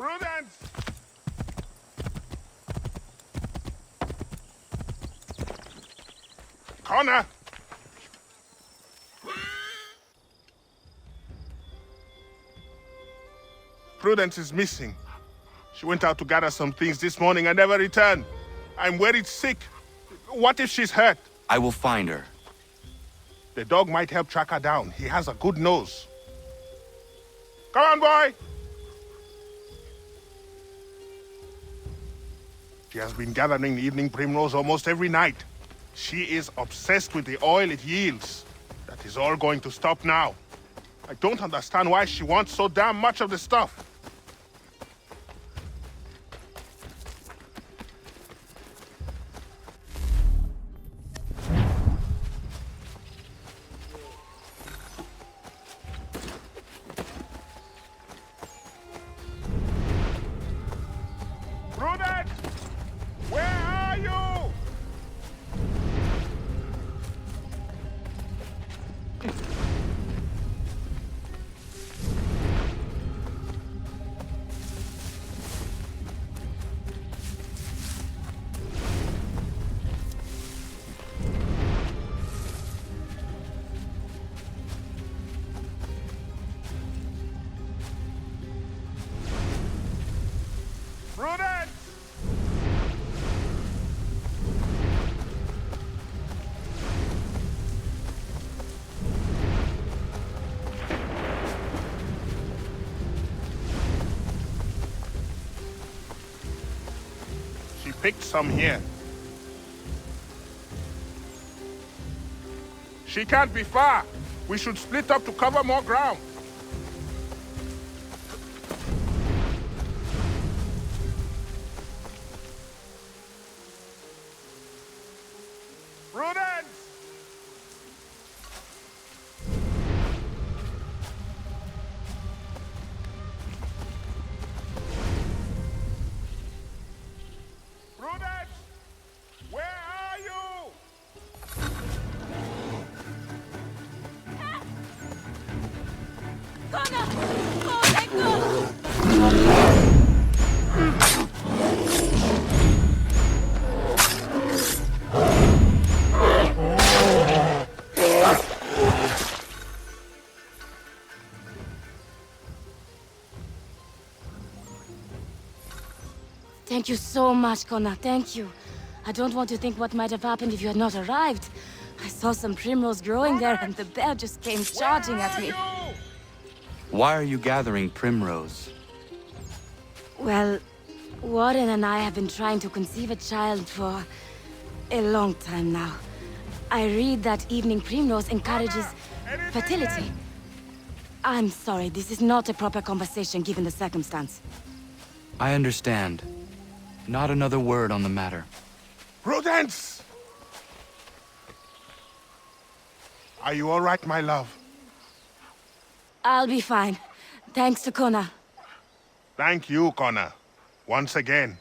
Prudence! Connor! Prudence is missing. She went out to gather some things this morning and never returned. I'm worried sick. What if she's hurt? I will find her. The dog might help track her down. He has a good nose. Come on, boy! She has been gathering evening primrose almost every night. She is obsessed with the oil it yields. That is all going to stop now. I don't understand why she wants so damn much of the stuff. Prudence! Where are you? Prudence! She picked some here. She can't be far. We should split up to cover more ground. Prudence! Prudence! Where are you? Connor! Oh, thank God! Thank you so much, Connor. Thank you. I don't want to think what might have happened if you had not arrived. I saw some primrose growing there, and the bear just came charging at me. Why are you gathering primrose? Well, Warren and I have been trying to conceive a child for a long time now. I read that evening primrose encourages fertility. I'm sorry, this is not a proper conversation given the circumstance. I understand. Not another word on the matter. Prudence! Are you all right, my love? I'll be fine. Thanks to Connor. Thank you, Connor. Once again.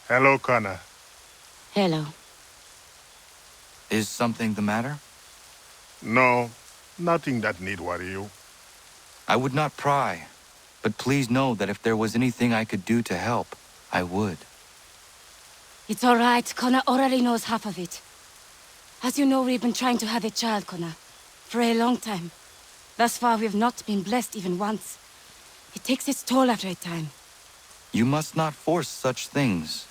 Hello, Connor. Hello. Is something the matter? No, nothing that need worry you. I would not pry, but please know that if there was anything I could do to help, I would. It's all right. Connor already knows half of it. As you know, we've been trying to have a child, Connor, for a long time. Thus far, we've not been blessed even once. It takes its toll after a time. You must not force such things.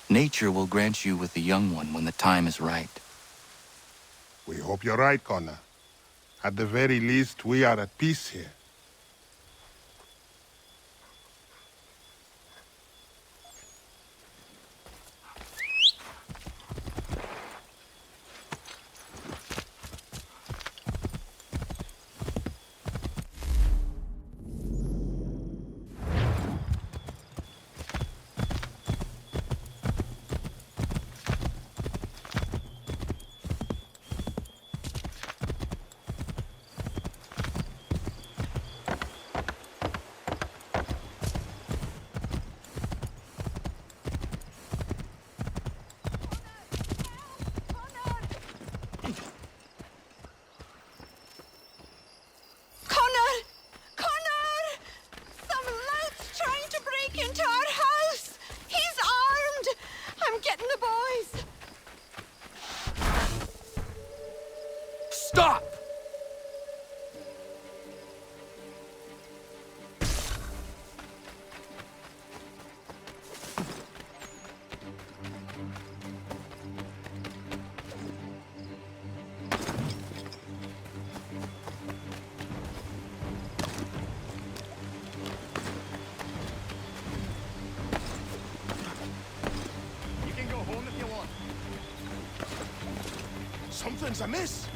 Nature will grant you with the young one when the time is right. We hope you're right, Connor. At the very least, we are at peace here. Stop! You can go home if you want. Something's amiss.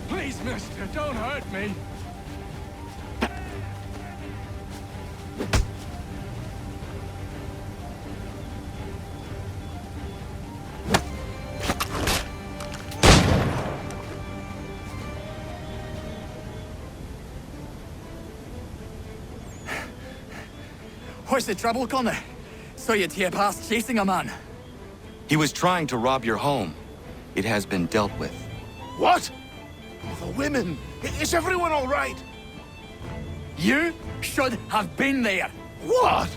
Please, mister, don't hurt me. What's the trouble, Connor? Saw you tear past chasing a man. He was trying to rob your home. It has been dealt with. What? Oh, the women! Is everyone all right? You should have been there. What?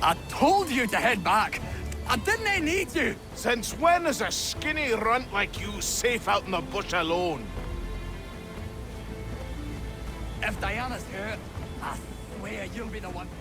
I told you to head back. I didn't need you. Since when is a skinny runt like you safe out in the bush alone? If Diana's hurt, I swear you'll be the one paying.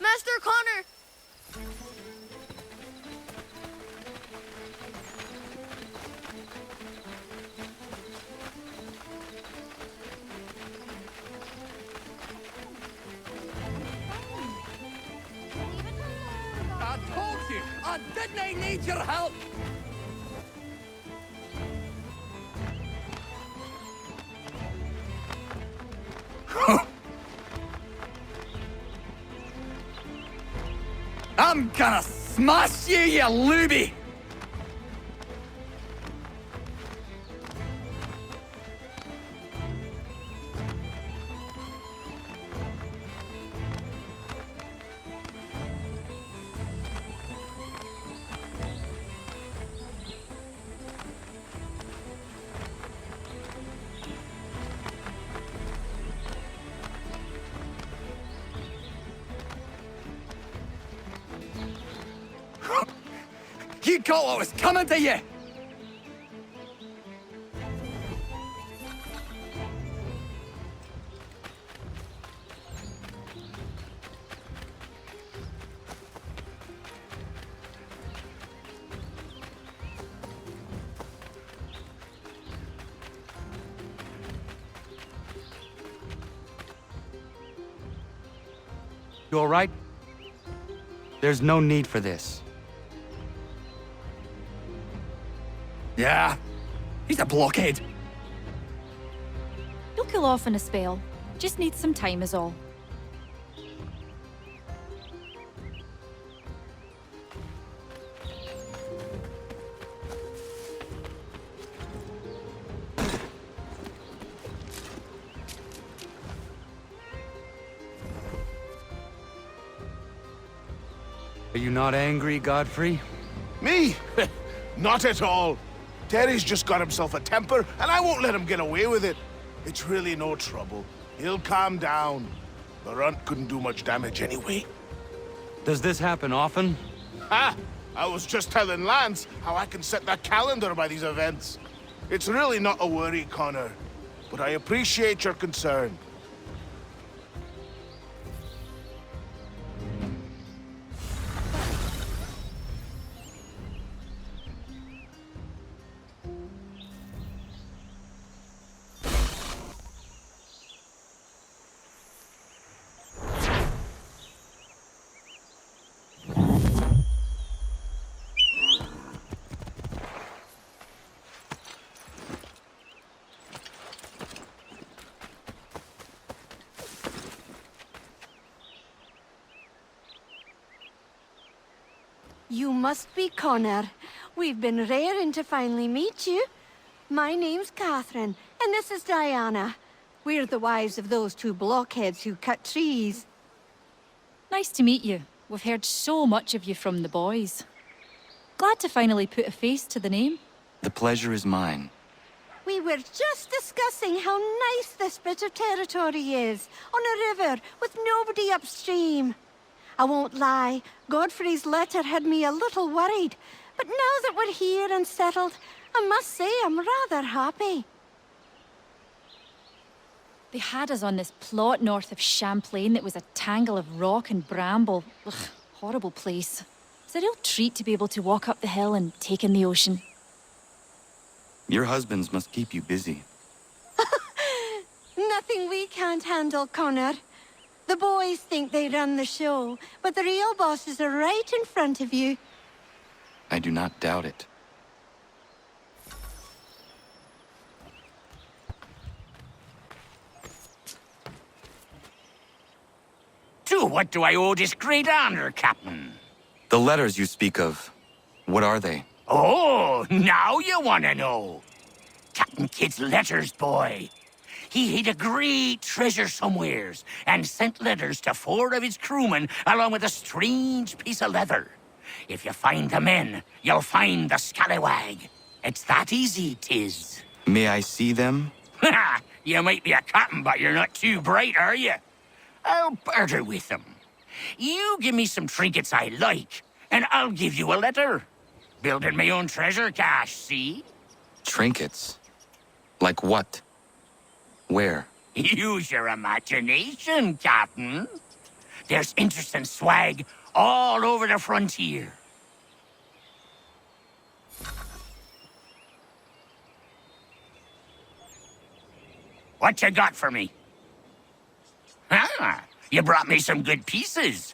Master Connor! I told you, I didn't need your help. I'm gonna smash you, you looby! You caught what was coming to you! You all right? There's no need for this. Yeah, he's a blockhead. You'll cool off in a spell. Just need some time is all. Are you not angry, Godfrey? Me? Not at all. Terry's just got himself a temper, and I won't let him get away with it. It's really no trouble. He'll calm down. The runt couldn't do much damage anyway. Does this happen often? Ha! I was just telling Lance how I can set the calendar by these events. It's really not a worry, Connor. But I appreciate your concern. You must be Connor. We've been raring to finally meet you. My name's Catherine, and this is Diana. We're the wives of those two blockheads who cut trees. Nice to meet you. We've heard so much of you from the boys. Glad to finally put a face to the name. The pleasure is mine. We were just discussing how nice this bit of territory is, on a river with nobody upstream. I won't lie, Godfrey's letter had me a little worried, but now that we're here and settled, I must say I'm rather happy. They had us on this plot north of Champlain that was a tangle of rock and bramble. Ugh, horrible place. It's a real treat to be able to walk up the hill and take in the ocean. Your husbands must keep you busy. Nothing we can't handle, Connor. The boys think they run the show, but the real bosses are right in front of you. I do not doubt it. To what do I owe this great honor, Captain? The letters you speak of, what are they? Oh, now you want to know. Captain Kidd's letters, boy. He hid a great treasure somewheres and sent letters to 4 of his crewmen along with a strange piece of leather. If you find the men, you'll find the scallywag. It's that easy, 'tis. May I see them? Ha! You might be a captain, but you're not too bright, are you? I'll barter with them. You give me some trinkets I like, and I'll give you a letter. Building my own treasure cache, see? Trinkets? Like what? Where? Use your imagination, Captain. There's interesting swag all over the frontier. What you got for me? Ah, you brought me some good pieces.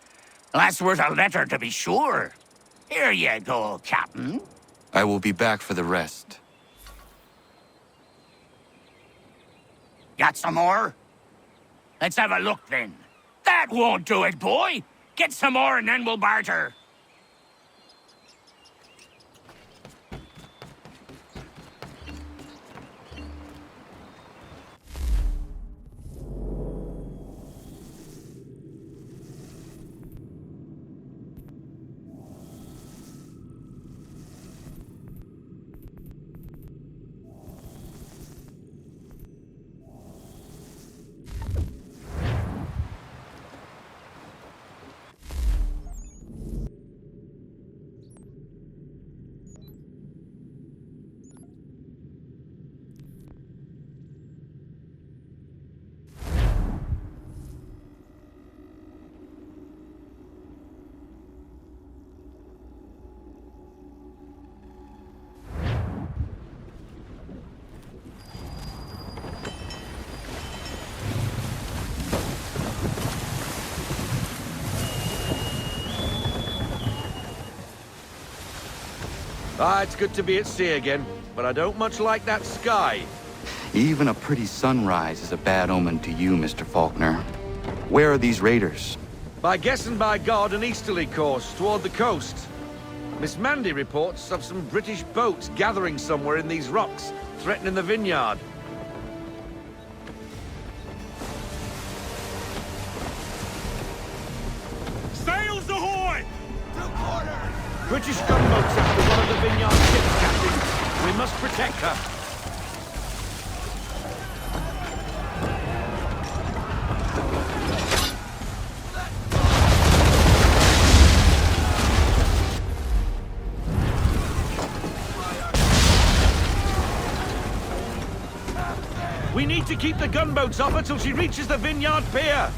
That's worth a letter to be sure. Here you go, Captain. I will be back for the rest. Got some more? Let's have a look then. That won't do it, boy. Get some more and then we'll barter. Ah, it's good to be at sea again, but I don't much like that sky. Even a pretty sunrise is a bad omen to you, Mr. Faulkner. Where are these raiders? By guess and by God, an easterly course, toward the coast. Miss Mandy reports of some British boats gathering somewhere in these rocks, threatening the vineyard. Sails ahoy! British gunboats after one of the vineyard ships, Captain. We must protect her. We need to keep the gunboats off her till she reaches the vineyard pier.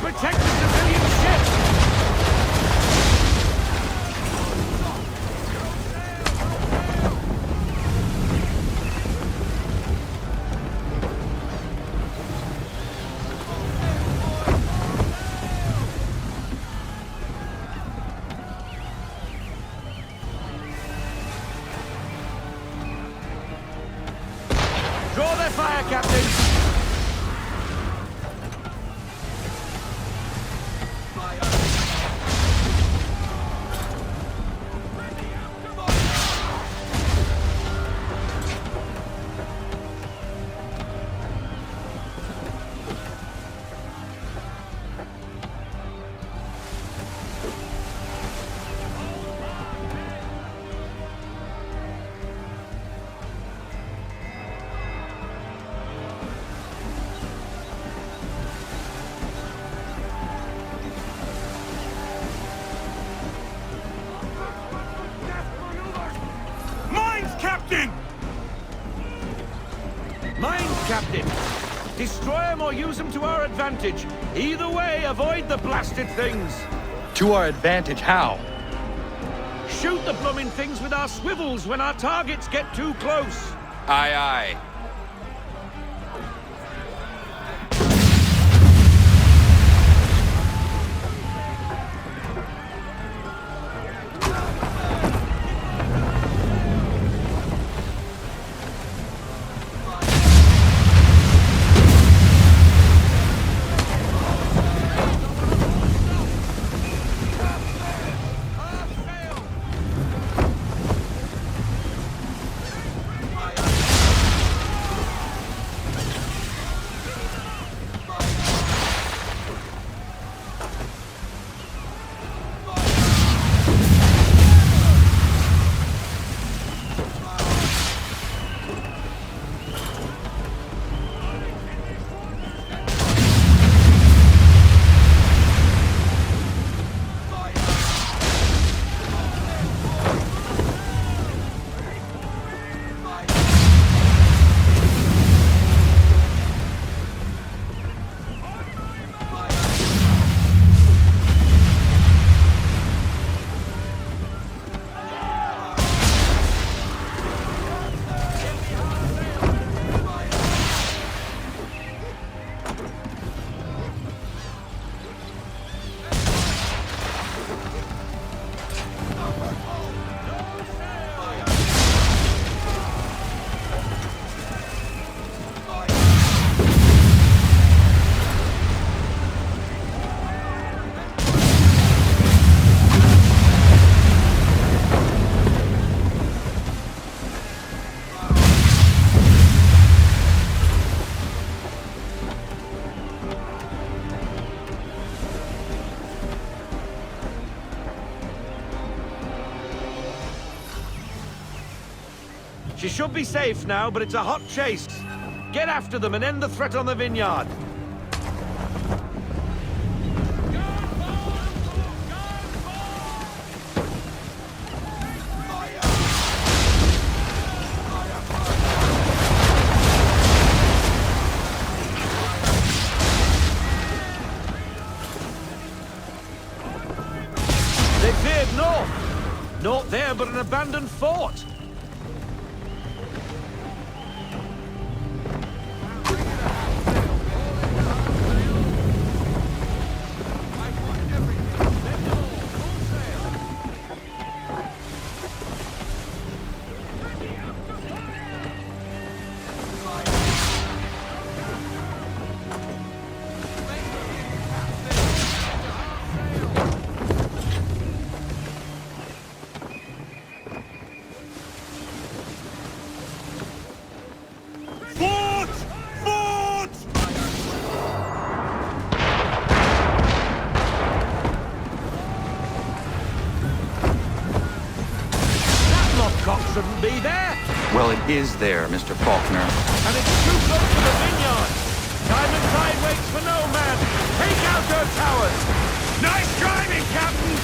Protect the civilian ship! Draw their fire, Captain! Captain. Destroy them or use them to our advantage. Either way, avoid the blasted things. To our advantage, how? Shoot the blooming things with our swivels when our targets get too close. Aye, aye. She should be safe now, but it's a hot chase. Get after them and end the threat on the vineyard. They veered north. Naught there but an abandoned fort. Shouldn't be there. Well, it is there, Mr. Faulkner. And it's too close to the vineyard. Time and tide waits for no man. Take out her towers. Nice driving, Captain.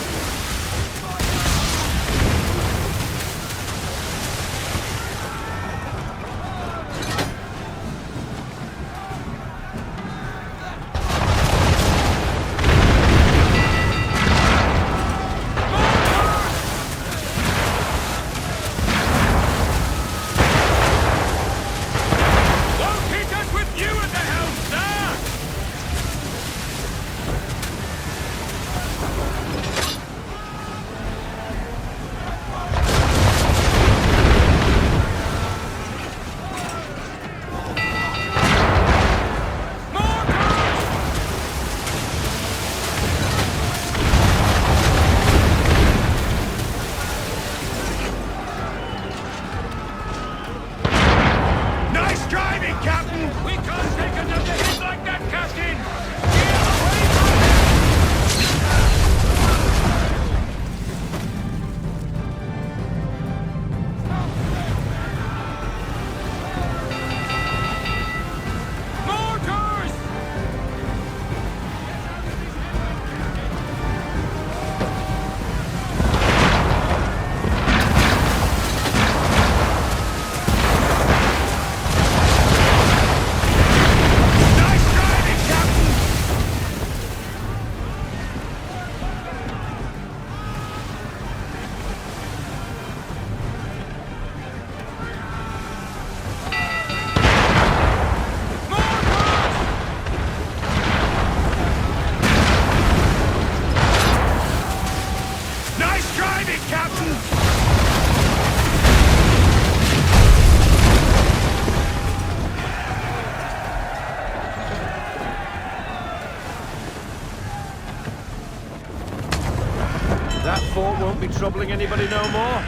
That fort won't be troubling anybody no more.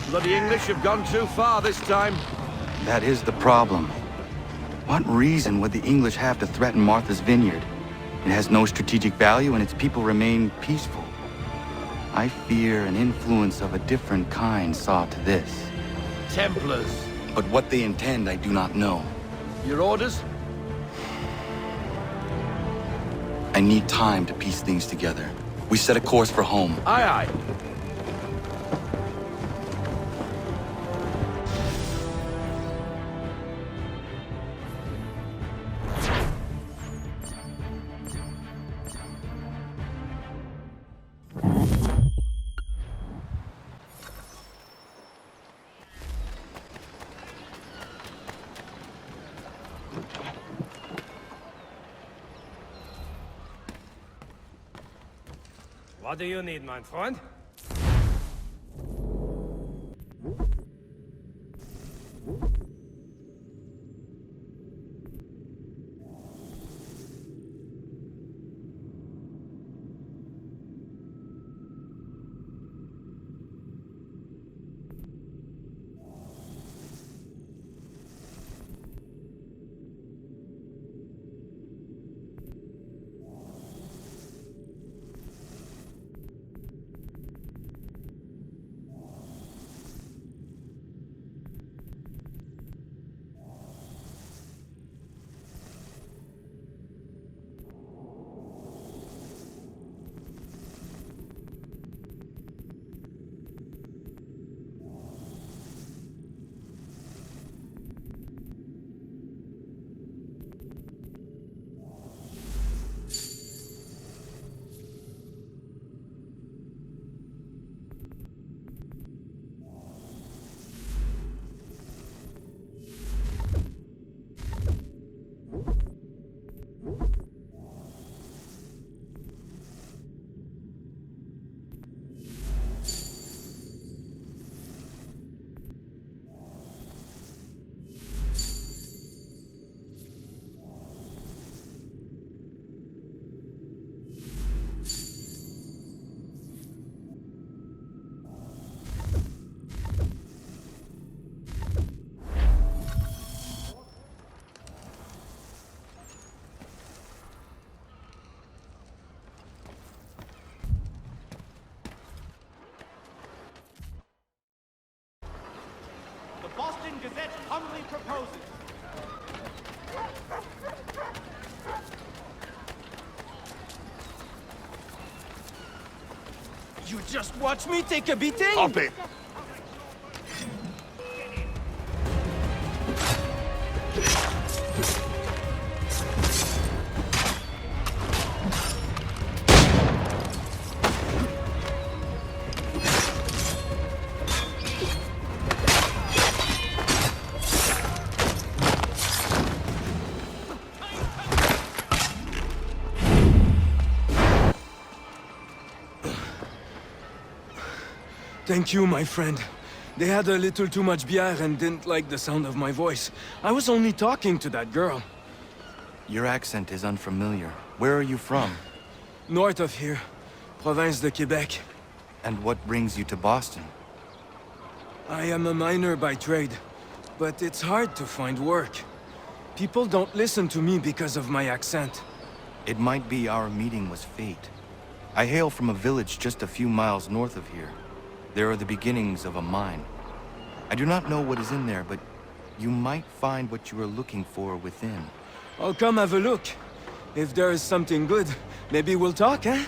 Bloody English have gone too far this time. That is the problem. What reason would the English have to threaten Martha's Vineyard? It has no strategic value and its people remain peaceful. I fear an influence of a different kind saw to this. Templars. But what they intend, I do not know. Your orders? I need time to piece things together. We set a course for home. Aye, aye. What do you need, my friend? You just watch me take a beating? Stop it! Thank you, my friend. They had a little too much beer and didn't like the sound of my voice. I was only talking to that girl. Your accent is unfamiliar. Where are you from? North of here. Province de Quebec. And what brings you to Boston? I am a miner by trade, but it's hard to find work. People don't listen to me because of my accent. It might be our meeting was fate. I hail from a village just a few miles north of here. There are the beginnings of a mine. I do not know what is in there, but you might find what you are looking for within. I'll come have a look. If there is something good, maybe we'll talk, eh?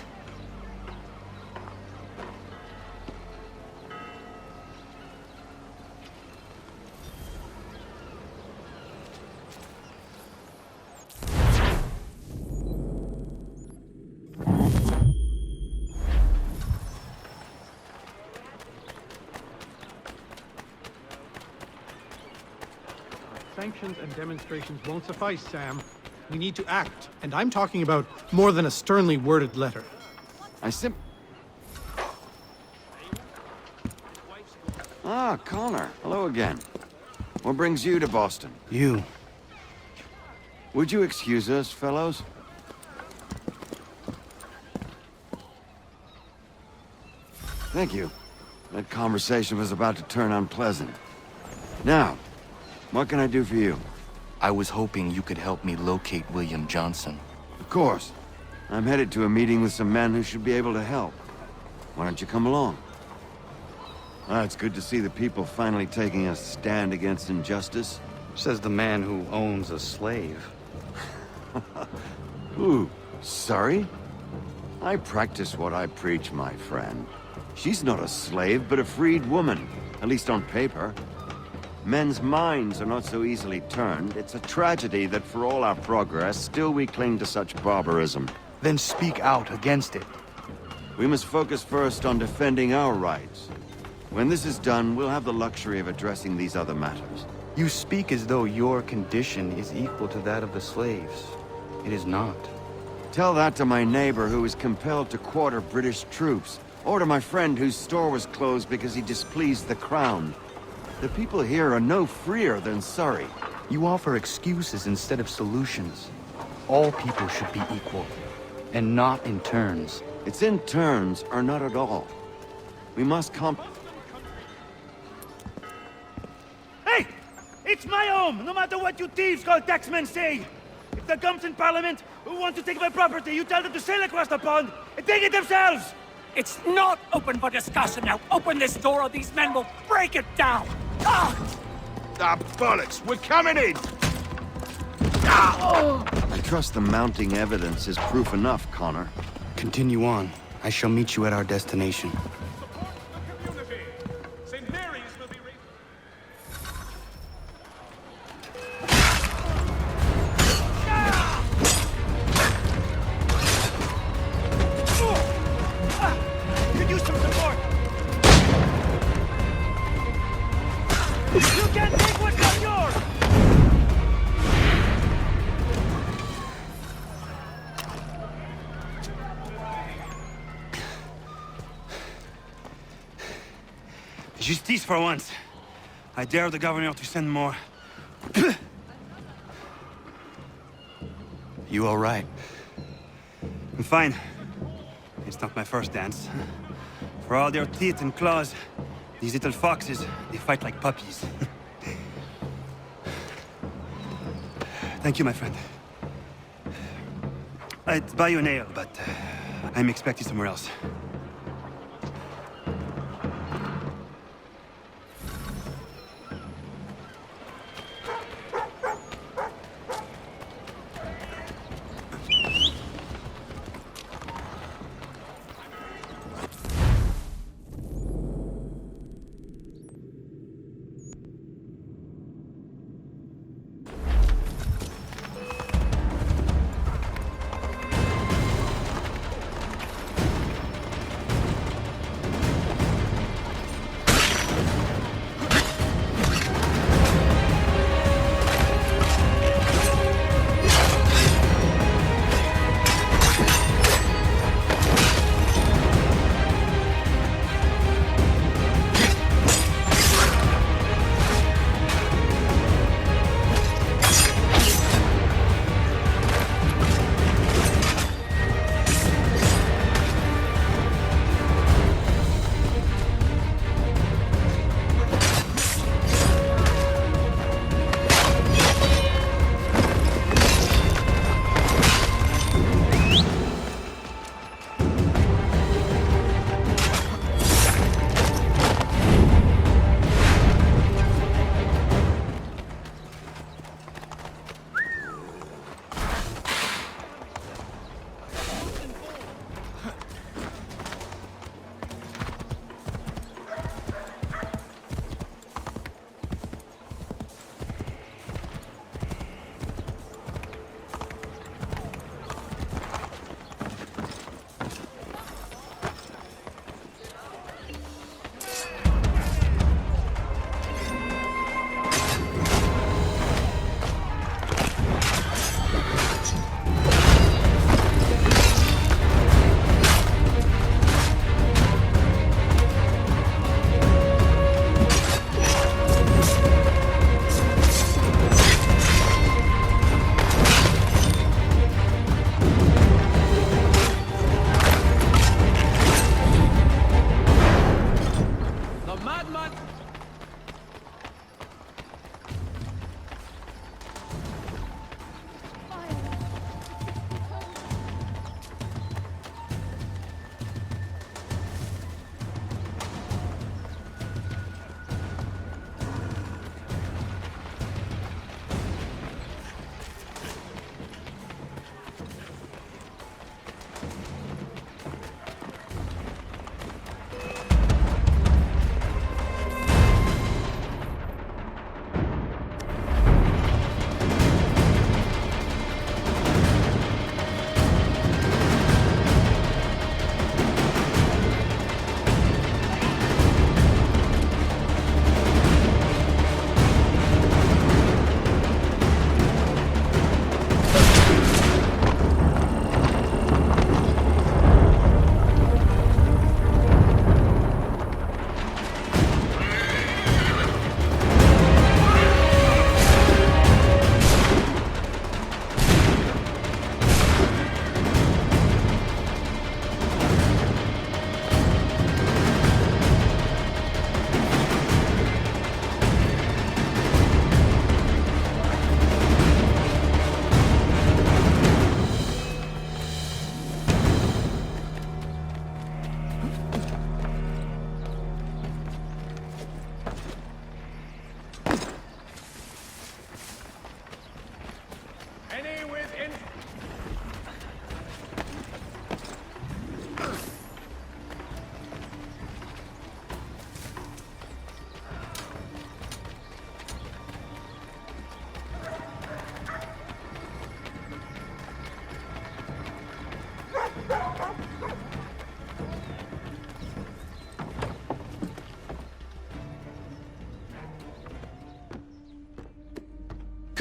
Sanctions and demonstrations won't suffice, Sam. We need to act, and I'm talking about more than a sternly worded letter. Ah, Connor. Hello again. What brings you to Boston? You. Would you excuse us, fellows? Thank you. That conversation was about to turn unpleasant. Now, what can I do for you? I was hoping you could help me locate William Johnson. Of course. I'm headed to a meeting with some men who should be able to help. Why don't you come along? Ah, it's good to see the people finally taking a stand against injustice. Says the man who owns a slave. Ooh, sorry? I practice what I preach, my friend. She's not a slave, but a freed woman, at least on paper. Men's minds are not so easily turned. It's a tragedy that for all our progress, still we cling to such barbarism. Then speak out against it. We must focus first on defending our rights. When this is done, we'll have the luxury of addressing these other matters. You speak as though your condition is equal to that of the slaves. It is not. Tell that to my neighbor who was compelled to quarter British troops, or to my friend whose store was closed because he displeased the crown. The people here are no freer than Surrey. You offer excuses instead of solutions. All people should be equal, and not in turns. It's in turns, or not at all. We must Hey! It's my home, no matter what you thieves called taxmen say! If the gums in Parliament who want to take my property, you tell them to sail across the pond and take it themselves! It's not open for discussion now. Open this door or these men will break it down. Ah! Ah, bollocks! We're coming in! I trust the mounting evidence is proof enough, Connor. Continue on. I shall meet you at our destination. Justice for once. I dare the governor to send more. You all right? I'm fine. It's not my first dance. For all their teeth and claws, these little foxes, they fight like puppies. Thank you, my friend. I'd buy you an ale, but I'm expecting somewhere else.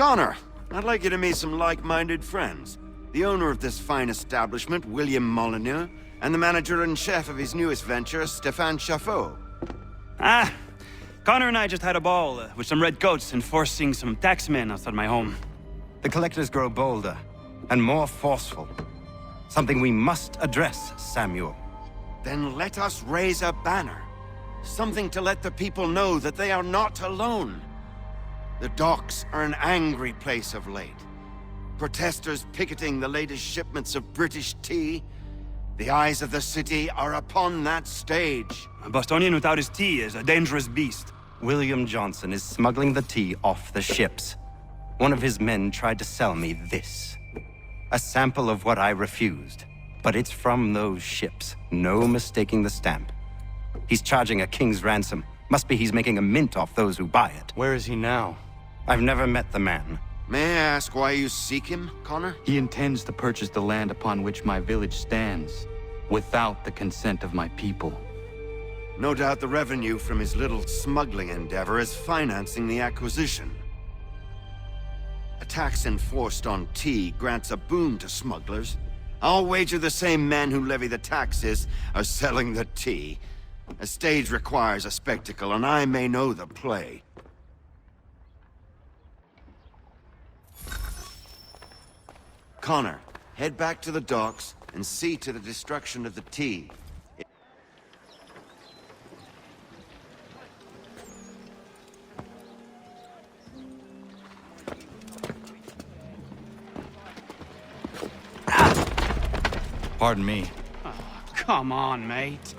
Connor, I'd like you to meet some like-minded friends. The owner of this fine establishment, William Molyneux, and the manager and chef of his newest venture, Stéphane Chaffeau. Ah, Connor and I just had a ball with some redcoats enforcing some taxmen outside my home. The collectors grow bolder and more forceful. Something we must address, Samuel. Then let us raise a banner. Something to let the people know that they are not alone. The docks are an angry place of late. Protesters picketing the latest shipments of British tea. The eyes of the city are upon that stage. A Bostonian without his tea is a dangerous beast. William Johnson is smuggling the tea off the ships. One of his men tried to sell me this. A sample of what I refused. But it's from those ships. No mistaking the stamp. He's charging a king's ransom. Must be he's making a mint off those who buy it. Where is he now? I've never met the man. May I ask why you seek him, Connor? He intends to purchase the land upon which my village stands, without the consent of my people. No doubt the revenue from his little smuggling endeavor is financing the acquisition. A tax enforced on tea grants a boon to smugglers. I'll wager the same men who levy the taxes are selling the tea. A stage requires a spectacle, and I may know the play. Connor, head back to the docks and see to the destruction of the tea. Pardon me. Oh, come on, mate.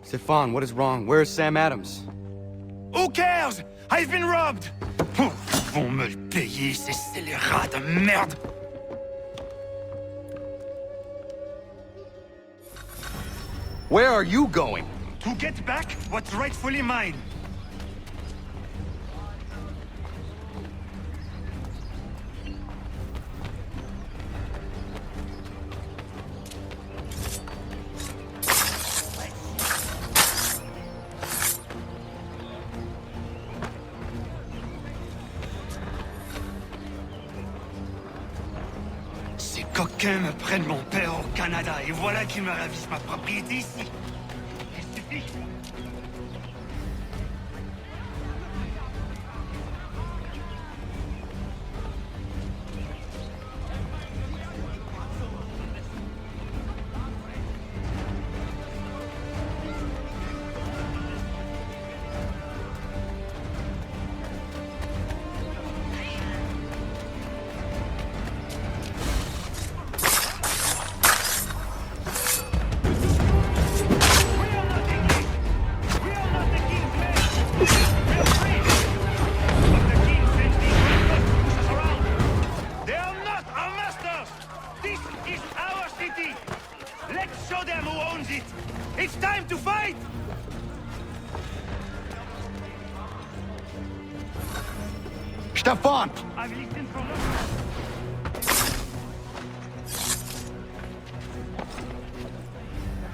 Stefan, what is wrong? Where is Sam Adams? Who cares? I've been robbed! Ils vont me le payer, ces scélérats de merde! Where are you going? To get back what's rightfully mine. Ces coquins me prennent mon père au Canada et voilà qu'ils me ravissent ma propriété ici. Il suffit. Stefan! I've listened from the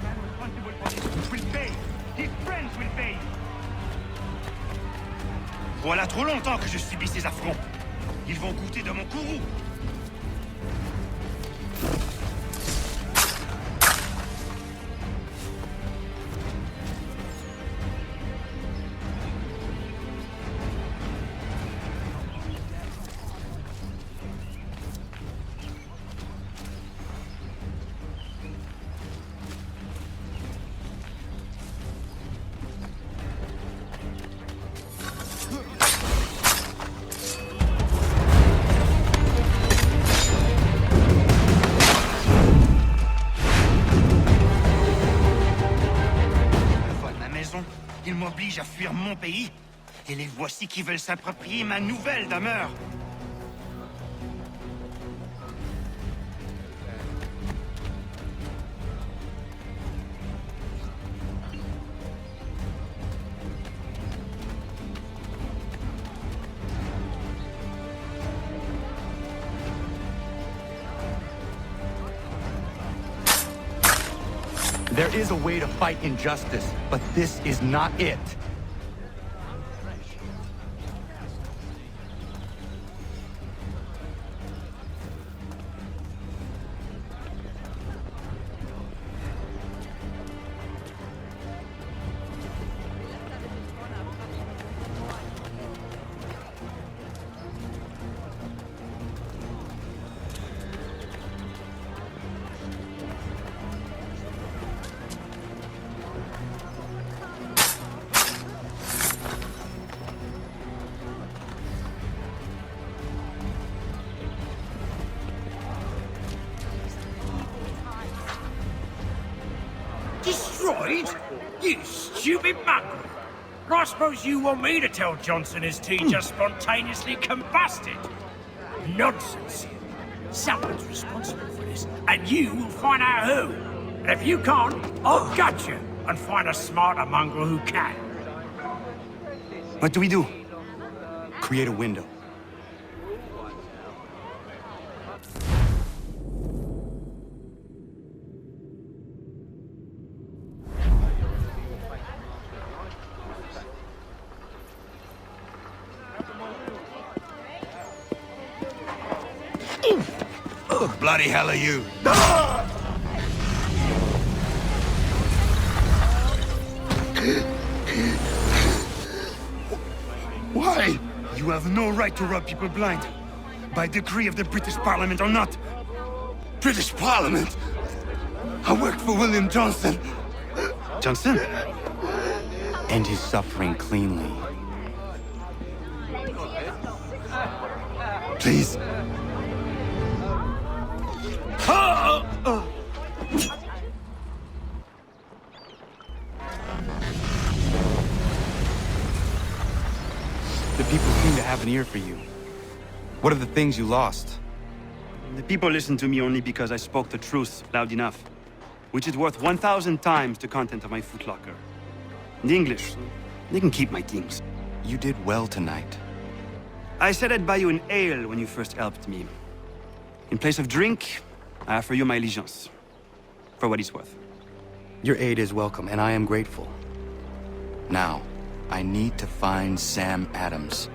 man responsible for this will pay. His friends will pay. Voilà trop longtemps que je subis ces affronts. Ils vont goûter de mon courroux. Ils m'obligent à fuir mon pays, et les voici qui veulent s'approprier ma nouvelle demeure. There is a way to fight injustice, but this is not it. Destroyed? You stupid mongrel! I suppose you want me to tell Johnson his tea just spontaneously combusted? Nonsense! Someone's responsible for this, and you will find out who. And if you can't, I'll gut you and find a smarter mongrel who can. What do we do? Create a window. Bloody hell are you? Why? You have no right to rob people blind. By decree of the British Parliament or not. British Parliament? I worked for William Johnson. Johnson? End his suffering cleanly. Please. The people seem to have an ear for you. What are the things you lost? The people listen to me only because I spoke the truth loud enough, which is worth 1,000 times the content of my footlocker. The English, they can keep my things. You did well tonight. I said I'd buy you an ale when you first helped me. In place of drink, I offer you my allegiance. For what it's worth. Your aid is welcome, and I am grateful. Now, I need to find Sam Adams.